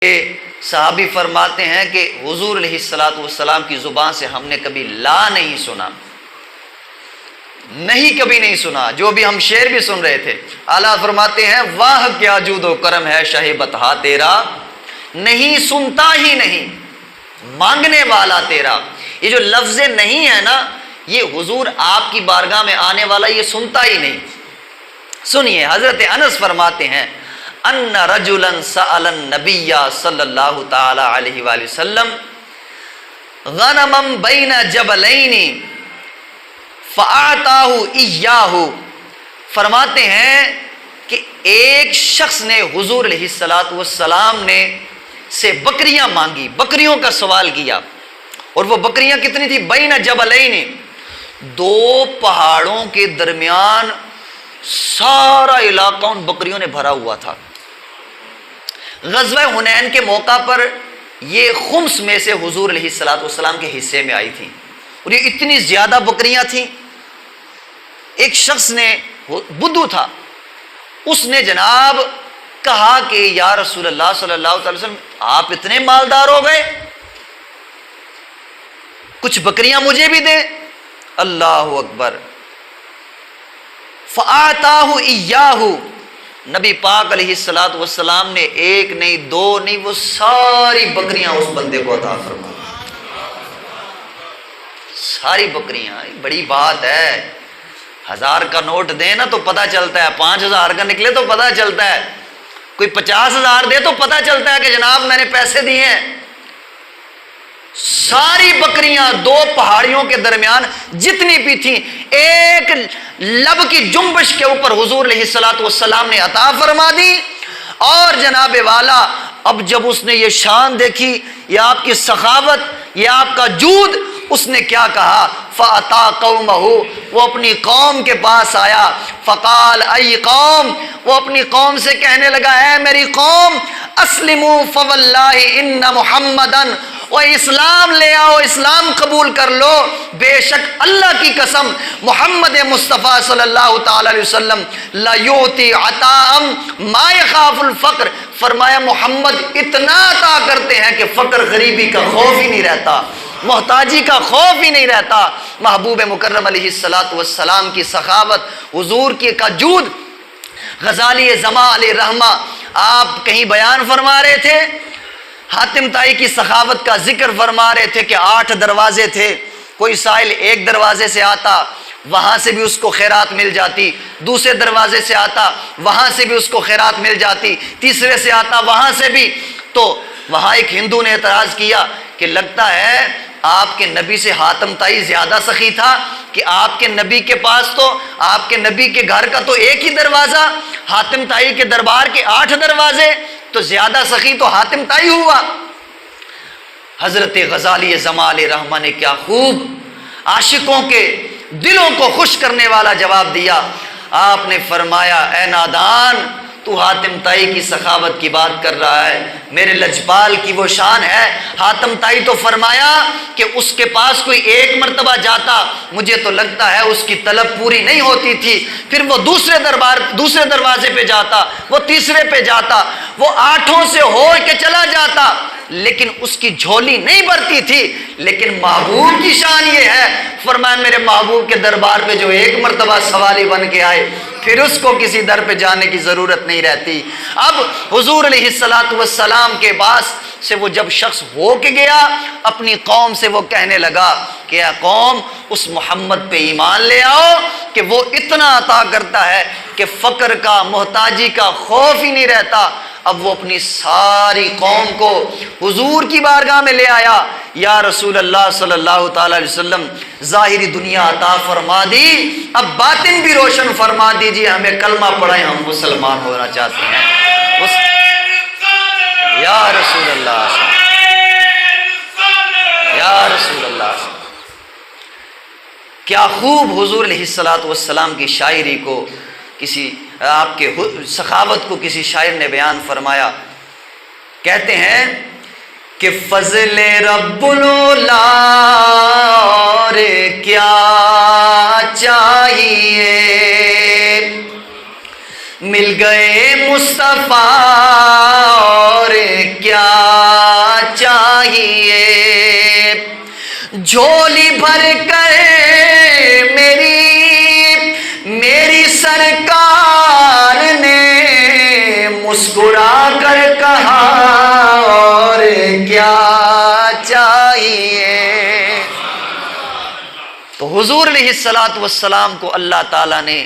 صحابی فرماتے ہیں کہ حضور علیہ الصلوۃ والسلام کی زبان سے ہم نے کبھی لا نہیں سنا، کبھی نہیں سنا، جو بھی ہم شعر بھی سن رہے تھے۔ اعلیٰ فرماتے ہیں واہ کیا جود و کرم ہے شاہ بطحا تیرا، نہیں سنتا ہی نہیں مانگنے والا تیرا۔ یہ جو لفظ نہیں ہے نا، یہ حضور آپ کی بارگاہ میں آنے والا یہ سنتا ہی نہیں۔ سنیے، حضرت انس فرماتے ہیں ان رجلا سأل النبی صلی اللہ تعالی علیہ وآلہ وسلم غنما بین جبلین فأعطاہ ایاہ۔ فرماتے ہیں کہ ایک شخص نے حضور علیہ السلام نے سے بکریاں مانگی، بکریوں کا سوال کیا، اور وہ بکریاں کتنی تھی؟ بین جبلین، دو پہاڑوں کے درمیان سارا علاقہ ان بکریوں نے بھرا ہوا تھا۔ غزوہ حنین کے موقع پر یہ خمس میں سے حضور علیہ السلام کے حصے میں آئی تھی، اور یہ اتنی زیادہ بکریاں تھیں۔ ایک شخص نے، بدو تھا، اس نے جناب کہا کہ یا رسول اللہ صلی اللہ علیہ وسلم آپ اتنے مالدار ہو گئے، کچھ بکریاں مجھے بھی دیں۔ اللہ اکبر۔ فآتاہ ایاہ، نبی پاک علیہ السلام نے ایک نہیں دو نہیں وہ ساری بکریاں اس بندے کو عطا فرما، ساری بکریاں۔ بڑی بات ہے، 1000 کا نوٹ دے نا تو پتہ چلتا ہے، 5000 کا نکلے تو پتہ چلتا ہے، کوئی 50,000 دے تو پتہ چلتا ہے کہ جناب میں نے پیسے دیے ہیں۔ ساری بکریاں دو پہاڑیوں کے درمیان جتنی بھی تھیں، ایک لب کی جنبش کے اوپر حضور علیہ السلام نے عطا فرما دی۔ اور جناب والا، اب جب اس نے یہ شان دیکھی، یہ آپ کی سخاوت، یہ آپ کا جود، اس نے کیا کہا؟ فَأَتَا قَوْمَهُ، وہ اپنی قوم کے پاس آیا۔ فقال ای قوم، وہ اپنی قوم سے کہنے لگا اے میری قوم، اسلموا فواللہ ان محمدن، وہ اسلام لے آؤ، اسلام قبول کر لو، بے شک اللہ کی قسم محمد مصطفیٰ صلی اللہ تعالی علیہ وسلم لا یؤتی عطاء ما یخاف الفقر، فرمایا محمد اتنا عطا کرتے ہیں کہ فقر غریبی کا خوف ہی نہیں رہتا، محتاجی کا خوف ہی نہیں رہتا۔ محبوب مکرم علیہ السلام کی سخاوت، حضور کی کا جود۔ غزالی زماں علیہ رحمہ آپ کہیں بیان فرما رہے تھے، حاتم طائی کی سخاوت کا ذکر فرما رہے تھے کہ 8 دروازے تھے، کوئی سائل ایک دروازے سے آتا، وہاں سے بھی اس کو خیرات مل جاتی، دوسرے دروازے سے آتا، وہاں سے بھی اس کو خیرات مل جاتی، تیسرے سے آتا، وہاں سے بھی۔ تو وہاں ایک ہندو نے اعتراض کیا کہ لگتا ہے آپ کے نبی سے حاتم طائی زیادہ سخی تھا، کہ آپ کے نبی کے پاس تو، آپ کے نبی کے گھر کا تو ایک ہی دروازہ، حاتم طائی کے دربار کے 8 دروازے، تو زیادہ سخی تو حاتم طائی ہوا۔ حضرت غزالی زماں علیہ رحمہ نے کیا خوب عاشقوں کے دلوں کو خوش کرنے والا جواب دیا۔ آپ نے فرمایا اے نادان، تو حاتم طائی کی سخاوت کی بات کر رہا ہے، میرے لجپال کی وہ شان ہے۔ حاتم طائی تو فرمایا کہ اس کے پاس کوئی ایک مرتبہ جاتا، مجھے تو لگتا ہے اس کی طلب پوری نہیں ہوتی تھی، پھر وہ دوسرے دروازے پہ جاتا، وہ تیسرے پہ جاتا، وہ 8 سے ہو کے چلا جاتا، لیکن اس کی جھولی نہیں بھرتی تھی۔ لیکن محبوب کی شان یہ ہے، فرمایا میرے محبوب کے دربار پہ جو ایک مرتبہ سوالی بن کے آئے، پھر اس کو کسی در پہ جانے کی ضرورت نہیں رہتی۔ اب حضور علیہ السلام کے پاس سے وہ جب شخص ہو کے گیا، اپنی قوم سے وہ کہنے لگا کہ اے قوم، اس محمد پہ ایمان لے آؤ کہ وہ اتنا عطا کرتا ہے کہ فقر کا، محتاجی کا خوف ہی نہیں رہتا۔ اب وہ اپنی ساری قوم کو حضور کی بارگاہ میں لے آیا، یا رسول اللہ صلی اللہ تعالی علیہ وسلم ظاہری دنیا عطا فرما دی، اب باطن بھی روشن فرما دیجیے، ہمیں کلمہ پڑھائیں، ہم مسلمان ہونا چاہتے ہیں۔ یا رسول اللہ، یا رسول اللہ، کیا خوب حضور علیہ السلام کی شاعری کو، کسی آپ کے سخاوت کو کسی شاعر نے بیان فرمایا۔ کہتے ہیں کہ فضل رب العلا کیا چاہیے، مل گئے مصطفیٰ اور کیا چاہیے، جھولی بھر کر میری سرکار نے مسکرا کر کہا اور کیا چاہیے۔ تو حضور علیہ الصلوۃ والسلام کو اللہ تعالیٰ نے